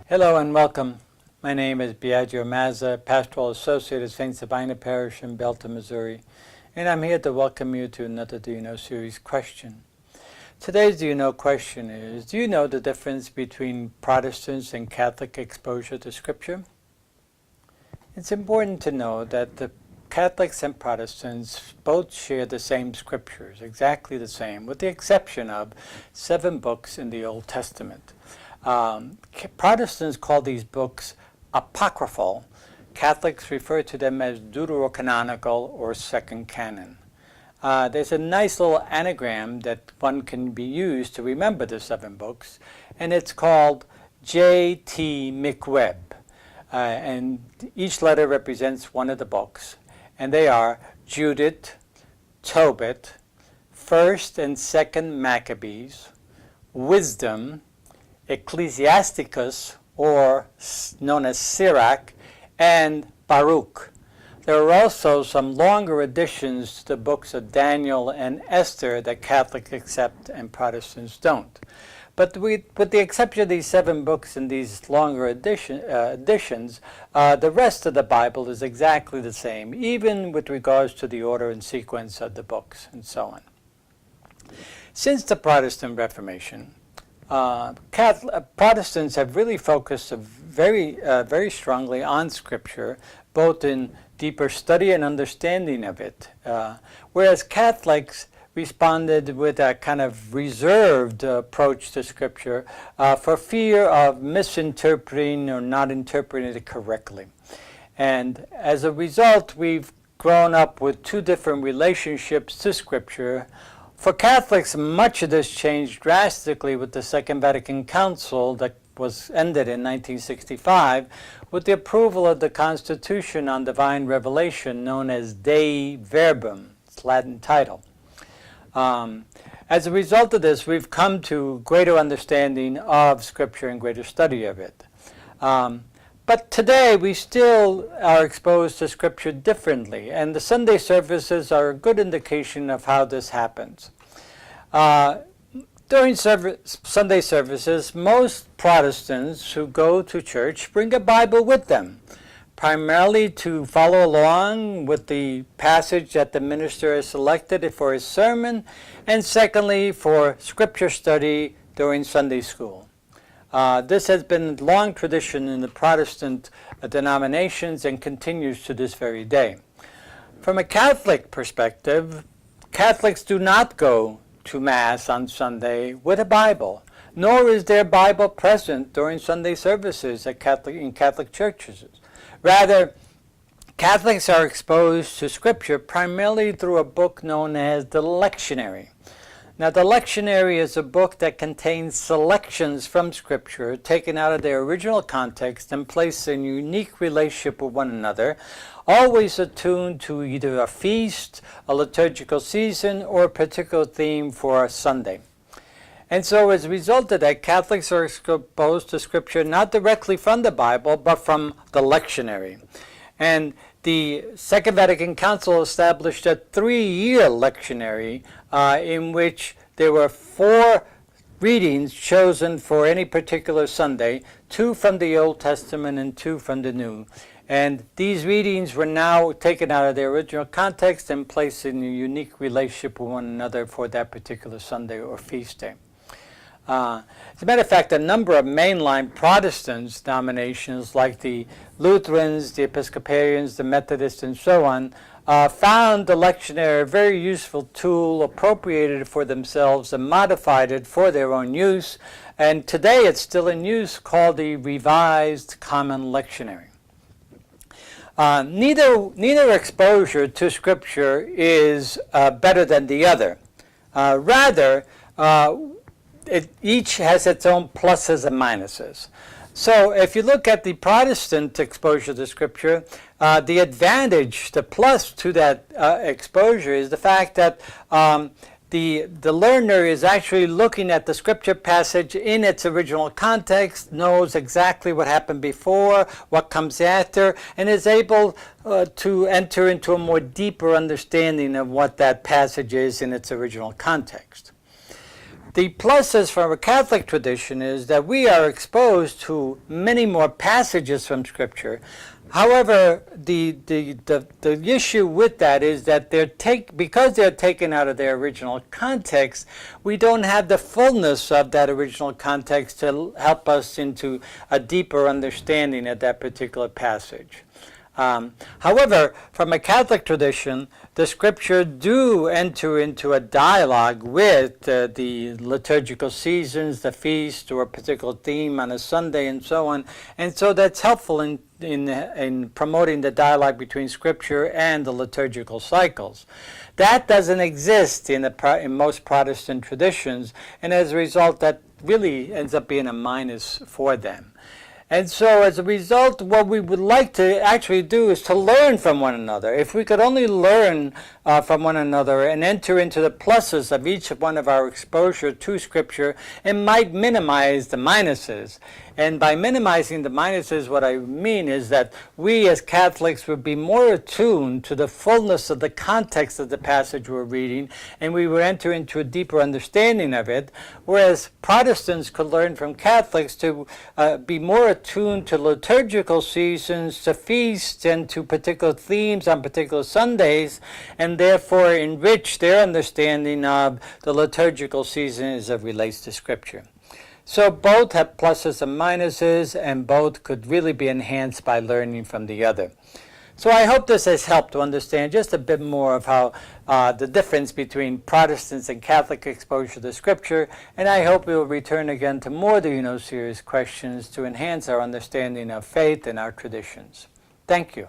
Hello and welcome. My name is Biagio Mazza, Pastoral Associate at St. Sabina Parish in Belton, Missouri, and I'm here to welcome you to another Do You Know series question. Today's Do You Know question is, do you know the difference between Protestants and Catholic exposure to Scripture? It's important to know that the Catholics and Protestants both share the same scriptures, exactly the same, with the exception of 7 books in the Old Testament. Protestants call these books apocryphal. Catholics refer to them as deuterocanonical or second canon. There's a nice little anagram that one can be used to remember the 7 books, and it's called J.T. McWeb. And each letter represents one of the books, and they are Judith, Tobit, 1st and 2nd Maccabees, Wisdom, Ecclesiasticus, or known as Sirach, and Baruch. There are also some longer additions to the books of Daniel and Esther that Catholics accept and Protestants don't. But with the exception of these 7 books and these longer additions, the rest of the Bible is exactly the same, even with regards to the order and sequence of the books and so on. Since the Protestant Reformation, Protestants have really focused very strongly on Scripture, both in deeper study and understanding of it, whereas Catholics responded with a kind of reserved approach to Scripture for fear of misinterpreting or not interpreting it correctly. And as a result, we've grown up with 2 different relationships to Scripture. For Catholics, much of this changed drastically with the Second Vatican Council that was ended in 1965 with the approval of the Constitution on Divine Revelation known as Dei Verbum, its Latin title. As a result of this, we've come to greater understanding of Scripture and greater study of it. But today we still are exposed to Scripture differently, and the Sunday services are a good indication of how this happens. During Sunday services, most Protestants who go to church bring a Bible with them, primarily to follow along with the passage that the minister has selected for his sermon, and secondly, for Scripture study during Sunday school. This has been a long tradition in the Protestant denominations and continues to this very day. From a Catholic perspective, Catholics do not go to Mass on Sunday with a Bible, nor is their Bible present during Sunday services in Catholic churches. Rather, Catholics are exposed to Scripture primarily through a book known as the lectionary. Now, the lectionary is a book that contains selections from Scripture taken out of their original context and placed in unique relationship with one another, always attuned to either a feast, a liturgical season, or a particular theme for a Sunday. And so as a result of that, Catholics are exposed to Scripture not directly from the Bible, but from the lectionary. And the Second Vatican Council established a 3-year lectionary in which there were 4 readings chosen for any particular Sunday, 2 from the Old Testament and 2 from the New. And these readings were now taken out of their original context and placed in a unique relationship with one another for that particular Sunday or feast day. As a matter of fact, a number of mainline Protestant denominations like the Lutherans, the Episcopalians, the Methodists, and so on, found the lectionary a very useful tool, appropriated it for themselves, and modified it for their own use. And today it's still in use, called the Revised Common Lectionary. Neither exposure to Scripture is better than the other. Rather, each has its own pluses and minuses. So if you look at the Protestant exposure to Scripture, the advantage, the plus to that exposure is the fact that the learner is actually looking at the Scripture passage in its original context, knows exactly what happened before, what comes after, and is able to enter into a more deeper understanding of what that passage is in its original context. The pluses from a Catholic tradition is that we are exposed to many more passages from Scripture. However, the issue with that is that because they're taken out of their original context, we don't have the fullness of that original context to help us into a deeper understanding of that particular passage. However, from a Catholic tradition, the Scripture do enter into a dialogue with the liturgical seasons, the feast, or a particular theme on a Sunday, and so on. And so that's helpful in promoting the dialogue between Scripture and the liturgical cycles. That doesn't exist in most Protestant traditions, and as a result, that really ends up being a minus for them. And so as a result, what we would like to actually do is to learn from one another. If we could only learn from one another and enter into the pluses of each one of our exposure to Scripture, it might minimize the minuses. And by minimizing the minuses, what I mean is that we as Catholics would be more attuned to the fullness of the context of the passage we're reading, and we would enter into a deeper understanding of it, whereas Protestants could learn from Catholics to be more attuned to liturgical seasons, to feasts, and to particular themes on particular Sundays, and therefore enrich their understanding of the liturgical season as it relates to Scripture. So both have pluses and minuses, and both could really be enhanced by learning from the other. So I hope this has helped to understand just a bit more of how the difference between Protestants and Catholic exposure to Scripture, and I hope we will return again to more Do You Know series questions to enhance our understanding of faith and our traditions. Thank you.